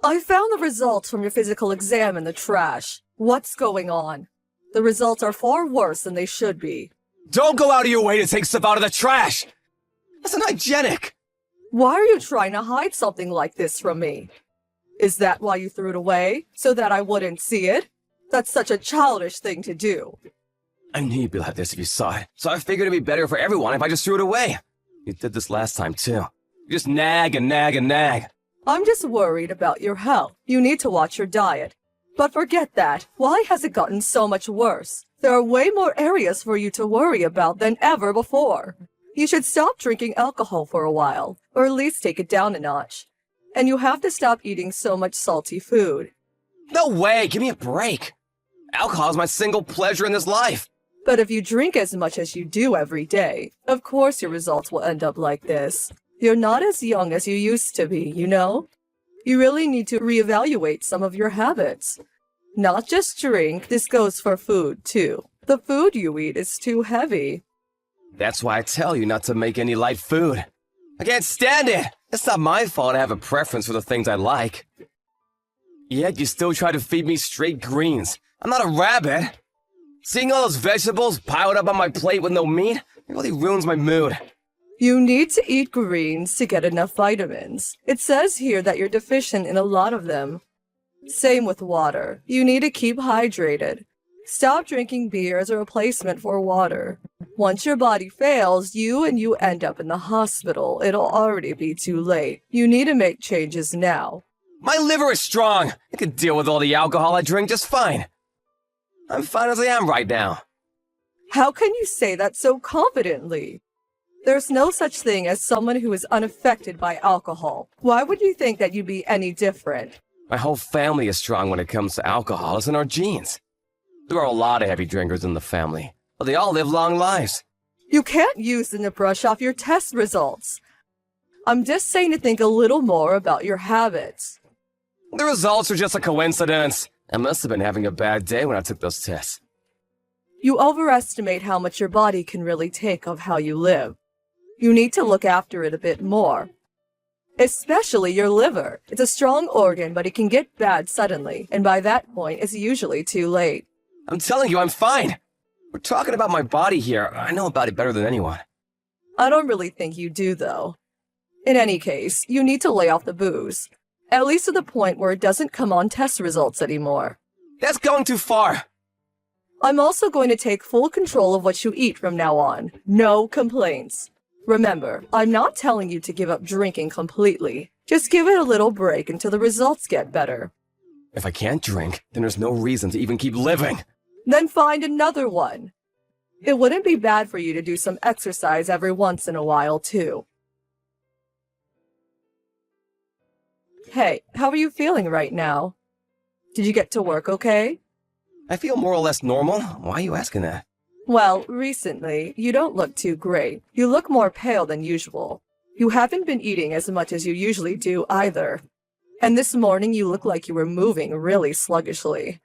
I found the results from your physical exam in the trash. What's going on? The results are far worse than they should be. Don't go out of your way to take stuff out of the trash! That's unhygienic! Why are you trying to hide something like this from me? Is that why you threw it away? So that I wouldn't see it? That's such a childish thing to do. I knew you'd be like this if you saw it, so I figured it'd be better for everyone if I just threw it away. You did this last time, too. You just nag and nag and nag. I'm just worried about your health. You need to watch your diet. But forget that. Why has it gotten so much worse? There are way more areas for you to worry about than ever before. You should stop drinking alcohol for a while, or at least take it down a notch. And you have to stop eating so much salty food. No way! Give me a break! Alcohol is my single pleasure in this life! But if you drink as much as you do every day, of course your results will end up like this. You're not as young as you used to be, you know? You really need to reevaluate some of your habits. Not just drink, this goes for food, too. The food you eat is too heavy. That's why I tell you not to make any light food. I can't stand it! It's not my fault I have a preference for the things I like. Yet you still try to feed me straight greens. I'm not a rabbit. Seeing all those vegetables piled up on my plate with no meat, it really ruins my mood. You need to eat greens to get enough vitamins. It says here that you're deficient in a lot of them. Same with water. You need to keep hydrated. Stop drinking beer as a replacement for water. Once your body fails, you end up in the hospital. It'll already be too late. You need to make changes now. My liver is strong. I can deal with all the alcohol I drink just fine. I'm fine as I am right now. How can you say that so confidently? There's no such thing as someone who is unaffected by alcohol. Why would you think that you'd be any different? My whole family is strong when it comes to alcohol. It's in our genes. There are a lot of heavy drinkers in the family, but they all live long lives. You can't use them to brush off your test results. I'm just saying to think a little more about your habits. The results are just a coincidence. I must have been having a bad day when I took those tests. You overestimate how much your body can really take of how you live. You need to look after it a bit more. Especially your liver. It's a strong organ, but it can get bad suddenly, and by that point, it's usually too late. I'm telling you, I'm fine. We're talking about my body here. I know about it better than anyone. I don't really think you do, though. In any case, you need to lay off the booze. At least to the point where it doesn't come on test results anymore. That's going too far. I'm also going to take full control of what you eat from now on. No complaints. Remember, I'm not telling you to give up drinking completely. Just give it a little break until the results get better. If I can't drink, then there's no reason to even keep living. Then find another one. It wouldn't be bad for you to do some exercise every once in a while, too. Hey, how are you feeling right now? Did you get to work okay? I feel more or less normal. Why are you asking that? Well, recently, you don't look too great. You look more pale than usual. You haven't been eating as much as you usually do either. And this morning you look like you were moving really sluggishly.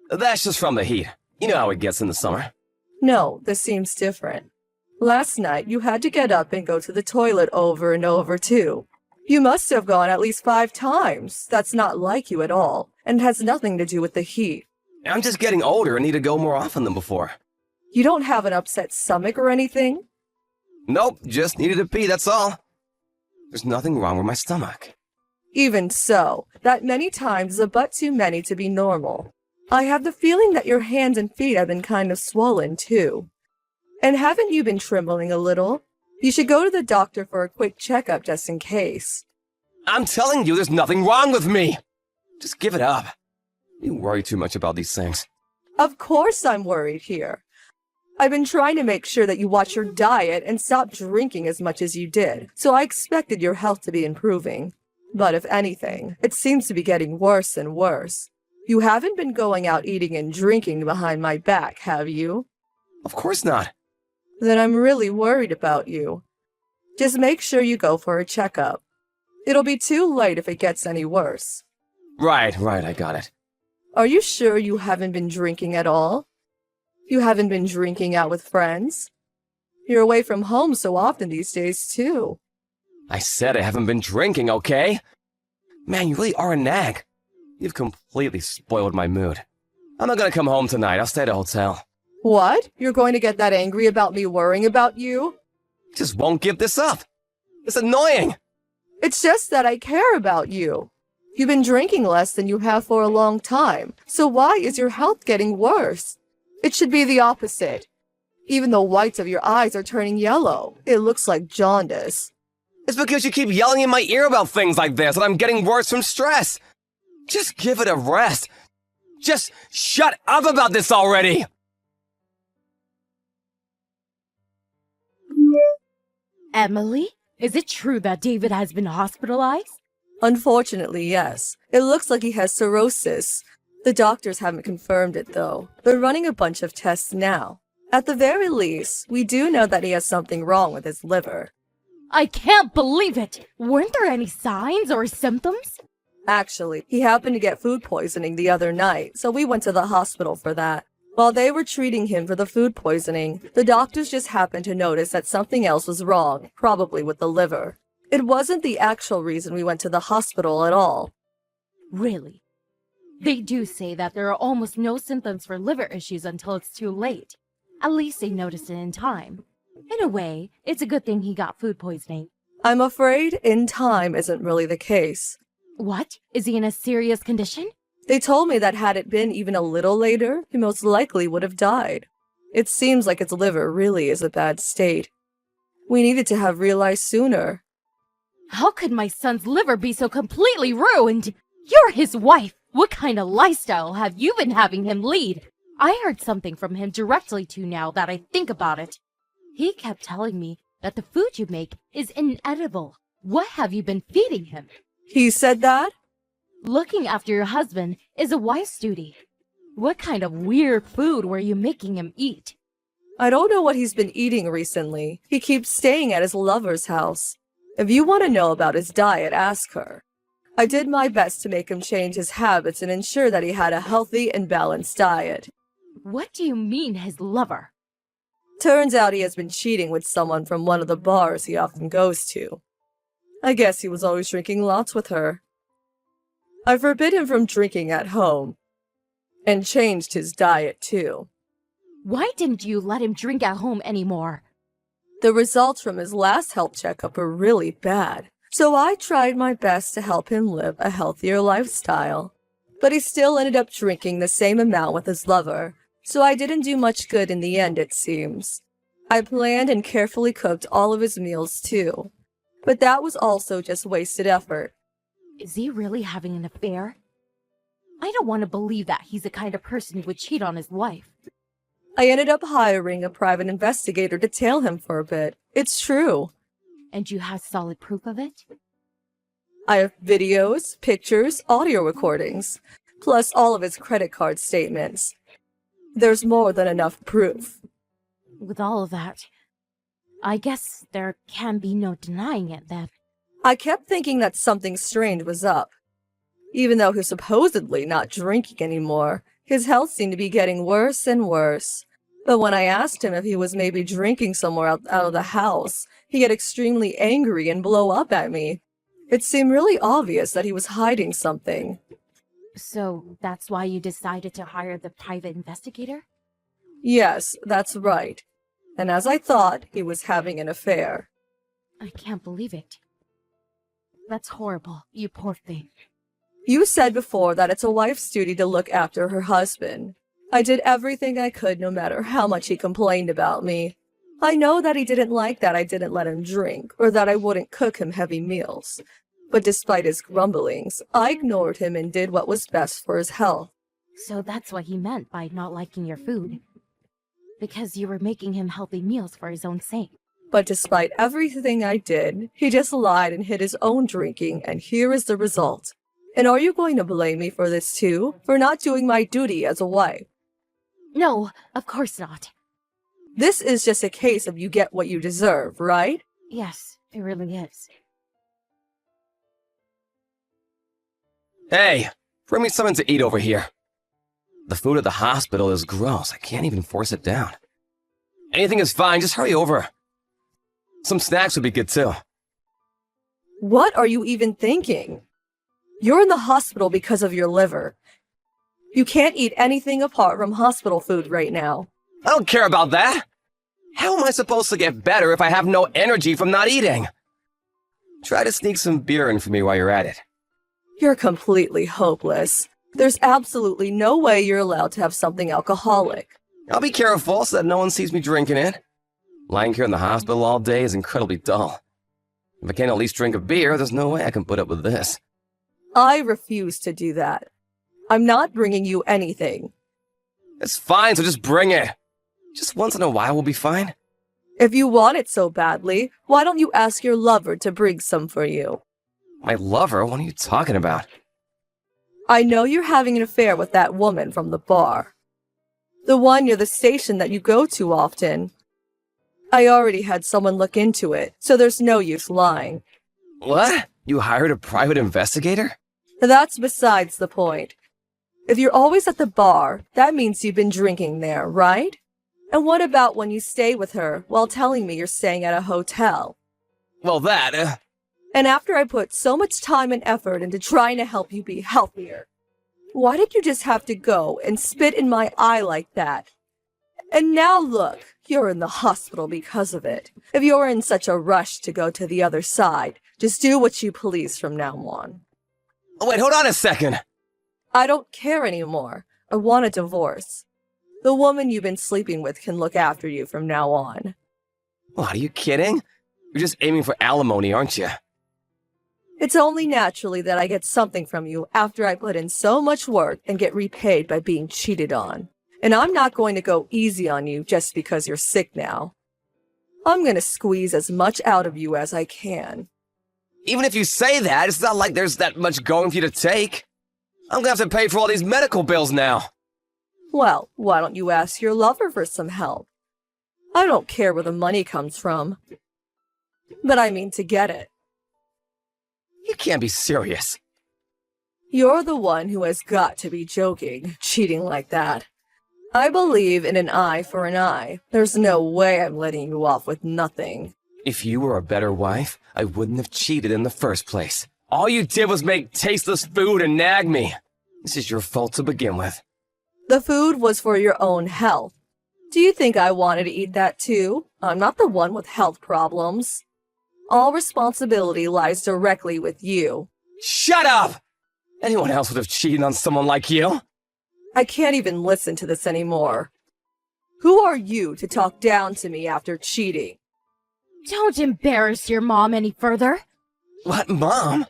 That's just from the heat. You know how it gets in the summer. No, this seems different. Last night you had to get up and go to the toilet over and over too. You must have gone at least 5 times. That's not like you at all, and has nothing to do with the heat. I'm just getting older and need to go more often than before. You don't have an upset stomach or anything? Nope, just needed to pee, that's all. There's nothing wrong with my stomach. Even so, that many times is a but too many to be normal. I have the feeling that your hands and feet have been kind of swollen too. And haven't you been trembling a little? You should go to the doctor for a quick checkup just in case. I'm telling you, there's nothing wrong with me. Just give it up. You worry too much about these things. Of course I'm worried here. I've been trying to make sure that you watch your diet and stop drinking as much as you did, so I expected your health to be improving. But if anything, it seems to be getting worse and worse. You haven't been going out eating and drinking behind my back, have you? Of course not. Then I'm really worried about you. Just make sure you go for a checkup. It'll be too late if it gets any worse. Right, I got it. Are you sure you haven't been drinking at all? You haven't been drinking out with friends? You're away from home so often these days, too. I said I haven't been drinking, okay? Man, you really are a nag. You've completely spoiled my mood. I'm not gonna come home tonight. I'll stay at a hotel. What? You're going to get that angry about me worrying about you? Just won't give this up. It's annoying. It's just that I care about you. You've been drinking less than you have for a long time, so why is your health getting worse? It should be the opposite. Even the whites of your eyes are turning yellow. It looks like jaundice. It's because you keep yelling in my ear about things like this and I'm getting worse from stress. Just give it a rest. Just shut up about this already. Emily, is it true that David has been hospitalized? Unfortunately, yes. It looks like he has cirrhosis. The doctors haven't confirmed it, though. They're running a bunch of tests now. At the very least, we do know that he has something wrong with his liver. I can't believe it! Weren't there any signs or symptoms? Actually, he happened to get food poisoning the other night, so we went to the hospital for that. While they were treating him for the food poisoning, the doctors just happened to notice that something else was wrong, probably with the liver. It wasn't the actual reason we went to the hospital at all. Really? They do say that there are almost no symptoms for liver issues until it's too late. At least they noticed it in time. In a way, it's a good thing he got food poisoning. I'm afraid in time isn't really the case. What? Is he in a serious condition? They told me that had it been even a little later, he most likely would have died. It seems like his liver really is a bad state. We needed to have realized sooner. How could my son's liver be so completely ruined? You're his wife! What kind of lifestyle have you been having him lead? I heard something from him directly too now that I think about it. He kept telling me that the food you make is inedible. What have you been feeding him? He said that? Looking after your husband is a wife's duty. What kind of weird food were you making him eat? I don't know what he's been eating recently. He keeps staying at his lover's house. If you want to know about his diet, ask her. I did my best to make him change his habits and ensure that he had a healthy and balanced diet. What do you mean, his lover? Turns out he has been cheating with someone from one of the bars he often goes to. I guess he was always drinking lots with her. I forbid him from drinking at home. And changed his diet, too. Why didn't you let him drink at home anymore? The results from his last health checkup were really bad, so I tried my best to help him live a healthier lifestyle. But he still ended up drinking the same amount with his lover, so I didn't do much good in the end, it seems. I planned and carefully cooked all of his meals, too. But that was also just wasted effort. Is he really having an affair? I don't want to believe that he's the kind of person who would cheat on his wife. I ended up hiring a private investigator to tail him for a bit. It's true. And you have solid proof of it? I have videos, pictures, audio recordings, plus all of his credit card statements. There's more than enough proof. With all of that, I guess there can be no denying it then. I kept thinking that something strange was up. Even though he's supposedly not drinking anymore, his health seemed to be getting worse and worse. But when I asked him if he was maybe drinking somewhere out of the house, he'd get extremely angry and blow up at me. It seemed really obvious that he was hiding something. So that's why you decided to hire the private investigator? Yes, that's right. And as I thought, he was having an affair. I can't believe it. That's horrible, you poor thing. You said before that it's a wife's duty to look after her husband. I did everything I could no matter how much he complained about me. I know that he didn't like that I didn't let him drink, or that I wouldn't cook him heavy meals. But despite his grumblings, I ignored him and did what was best for his health. So that's what he meant by not liking your food. Because you were making him healthy meals for his own sake. But despite everything I did, he just lied and hid his own drinking, and here is the result. And are you going to blame me for this too? For not doing my duty as a wife? No, of course not. This is just a case of you get what you deserve, right? Yes, it really is. Hey, bring me something to eat over here. The food at the hospital is gross. I can't even force it down. Anything is fine, just hurry over. Some snacks would be good too. What are you even thinking? You're in the hospital because of your liver. You can't eat anything apart from hospital food right now. I don't care about that. How am I supposed to get better if I have no energy from not eating? Try to sneak some beer in for me while you're at it. You're completely hopeless. There's absolutely no way you're allowed to have something alcoholic. I'll be careful so that no one sees me drinking it. Lying here in the hospital all day is incredibly dull. If I can't at least drink a beer, there's no way I can put up with this. I refuse to do that. I'm not bringing you anything. It's fine, so just bring it. Just once in a while will be fine. If you want it so badly, why don't you ask your lover to bring some for you? My lover? What are you talking about? I know you're having an affair with that woman from the bar. The one near the station that you go to often. I already had someone look into it, so there's no use lying. What? You hired a private investigator? That's besides the point. If you're always at the bar, that means you've been drinking there, right? And what about when you stay with her while telling me you're staying at a hotel? Well, that, And after I put so much time and effort into trying to help you be healthier, why did you just have to go and spit in my eye like that? And now look, you're in the hospital because of it. If you're in such a rush to go to the other side, just do what you please from now on. Oh, wait, hold on a second. I don't care anymore. I want a divorce. The woman you've been sleeping with can look after you from now on. What, are you kidding? You're just aiming for alimony, aren't you? It's only naturally that I get something from you after I put in so much work and get repaid by being cheated on. And I'm not going to go easy on you just because you're sick now. I'm going to squeeze as much out of you as I can. Even if you say that, it's not like there's that much going for you to take. I'm gonna have to pay for all these medical bills now. Well, why don't you ask your lover for some help? I don't care where the money comes from. But I mean to get it. You can't be serious. You're the one who has got to be joking, cheating like that. I believe in an eye for an eye. There's no way I'm letting you off with nothing. If you were a better wife, I wouldn't have cheated in the first place. All you did was make tasteless food and nag me. This is your fault to begin with. The food was for your own health. Do you think I wanted to eat that too? I'm not the one with health problems. All responsibility lies directly with you. Shut up! Anyone else would have cheated on someone like you. I can't even listen to this anymore. Who are you to talk down to me after cheating? Don't embarrass your mom any further. What, Mom?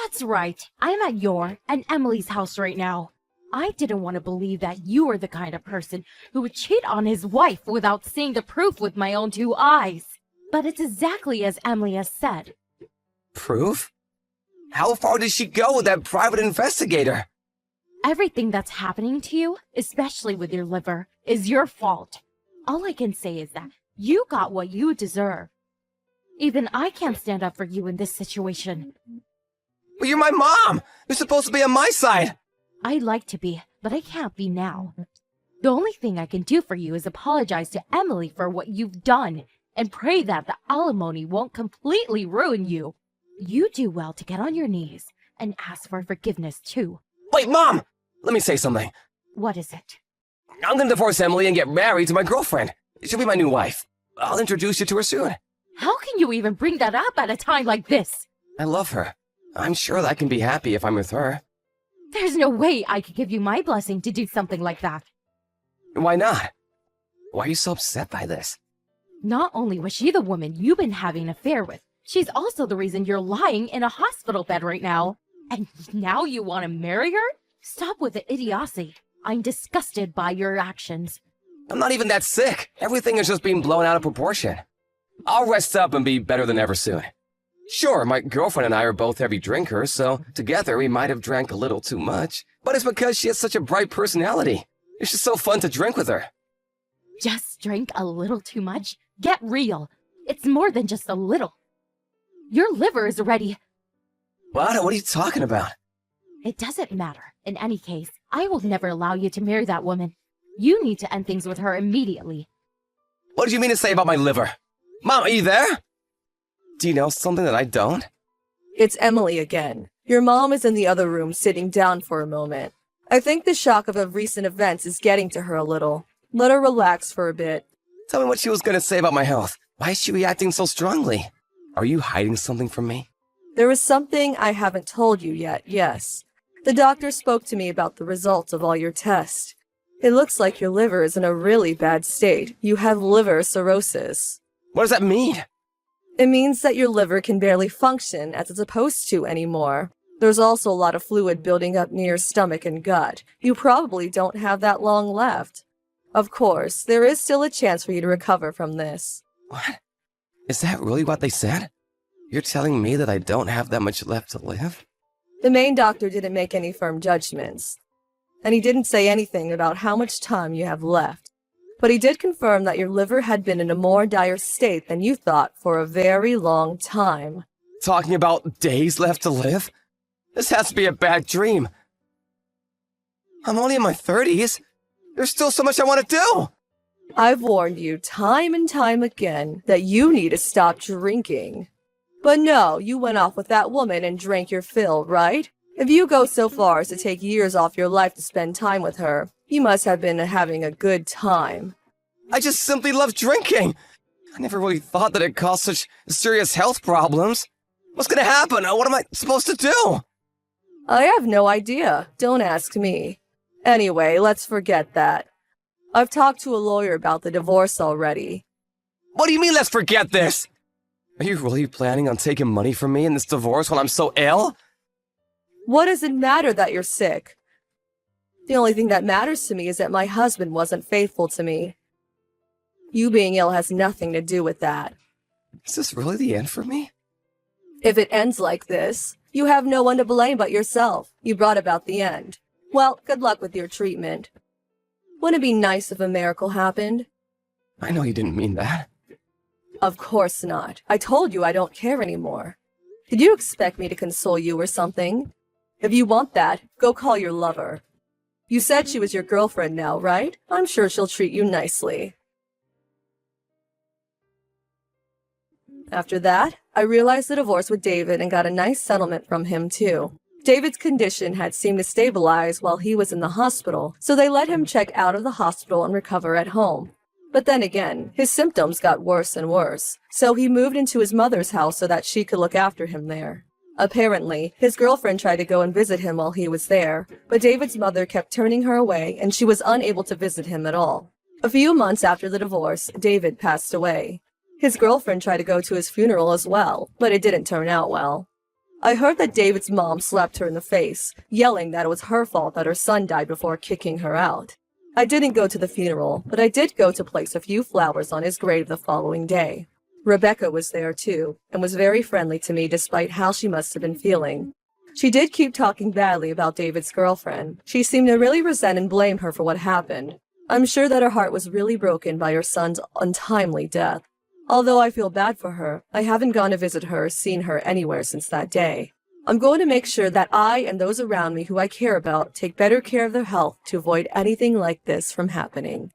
That's right. I'm at your and Emily's house right now. I didn't want to believe that you were the kind of person who would cheat on his wife without seeing the proof with my own two eyes. But it's exactly as Emily has said. Proof? How far did she go with that private investigator? Everything that's happening to you, especially with your liver, is your fault. All I can say is that you got what you deserve. Even I can't stand up for you in this situation. But you're my mom! You're supposed to be on my side! I'd like to be, but I can't be now. The only thing I can do for you is apologize to Emily for what you've done and pray that the alimony won't completely ruin you. You do well to get on your knees and ask for forgiveness too. Wait, Mom! Let me say something. What is it? I'm gonna divorce Emily and get married to my girlfriend. She'll be my new wife. I'll introduce you to her soon. How can you even bring that up at a time like this? I love her. I'm sure that I can be happy if I'm with her. There's no way I could give you my blessing to do something like that. Why not? Why are you so upset by this? Not only was she the woman you've been having an affair with, she's also the reason you're lying in a hospital bed right now. And now you want to marry her? Stop with the idiocy. I'm disgusted by your actions. I'm not even that sick. Everything is just being blown out of proportion. I'll rest up and be better than ever soon. Sure, my girlfriend and I are both heavy drinkers, so together we might have drank a little too much. But it's because she has such a bright personality. It's just so fun to drink with her. Just drink a little too much? Get real. It's more than just a little. Your liver is ready. What? What are you talking about? It doesn't matter. In any case, I will never allow you to marry that woman. You need to end things with her immediately. What did you mean to say about my liver? Mom, are you there? Do you know something that I don't? It's Emily again. Your mom is in the other room sitting down for a moment. I think the shock of recent events is getting to her a little. Let her relax for a bit. Tell me what she was gonna say about my health. Why is she reacting so strongly? Are you hiding something from me? There is something I haven't told you yet, yes. The doctor spoke to me about the results of all your tests. It looks like your liver is in a really bad state. You have liver cirrhosis. What does that mean? It means that your liver can barely function as it's supposed to anymore. There's also a lot of fluid building up near your stomach and gut. You probably don't have that long left. Of course, there is still a chance for you to recover from this. What? Is that really what they said? You're telling me that I don't have that much left to live? The main doctor didn't make any firm judgments, and he didn't say anything about how much time you have left. But he did confirm that your liver had been in a more dire state than you thought for a very long time. Talking about days left to live? This has to be a bad dream. I'm only in my 30s. There's still so much I want to do. I've warned you time and time again that you need to stop drinking. But no, you went off with that woman and drank your fill, right? If you go so far as to take years off your life to spend time with her, you must have been having a good time. I just simply love drinking. I never really thought that it caused such serious health problems. What's gonna happen? What am I supposed to do? I have no idea. Don't ask me. Anyway, let's forget that. I've talked to a lawyer about the divorce already. What do you mean, let's forget this? Are you really planning on taking money from me in this divorce while I'm so ill? What does it matter that you're sick? The only thing that matters to me is that my husband wasn't faithful to me. You being ill has nothing to do with that. Is this really the end for me? If it ends like this, you have no one to blame but yourself. You brought about the end. Well, good luck with your treatment. Wouldn't it be nice if a miracle happened? I know you didn't mean that. Of course not. I told you I don't care anymore. Did you expect me to console you or something? If you want that, go call your lover. You said she was your girlfriend now, right? I'm sure she'll treat you nicely. After that, I realized the divorce with David and got a nice settlement from him too. David's condition had seemed to stabilize while he was in the hospital, so they let him check out of the hospital and recover at home. But then again, his symptoms got worse and worse, so he moved into his mother's house so that she could look after him there. Apparently, his girlfriend tried to go and visit him while he was there, but David's mother kept turning her away and she was unable to visit him at all. A few months after the divorce, David passed away. His girlfriend tried to go to his funeral as well, but it didn't turn out well. I heard that David's mom slapped her in the face, yelling that it was her fault that her son died before kicking her out. I didn't go to the funeral, but I did go to place a few flowers on his grave the following day. Rebecca was there too, and was very friendly to me despite how she must have been feeling. She did keep talking badly about David's girlfriend. She seemed to really resent and blame her for what happened. I'm sure that her heart was really broken by her son's untimely death. Although I feel bad for her, I haven't gone to visit her or seen her anywhere since that day. I'm going to make sure that I and those around me who I care about take better care of their health to avoid anything like this from happening.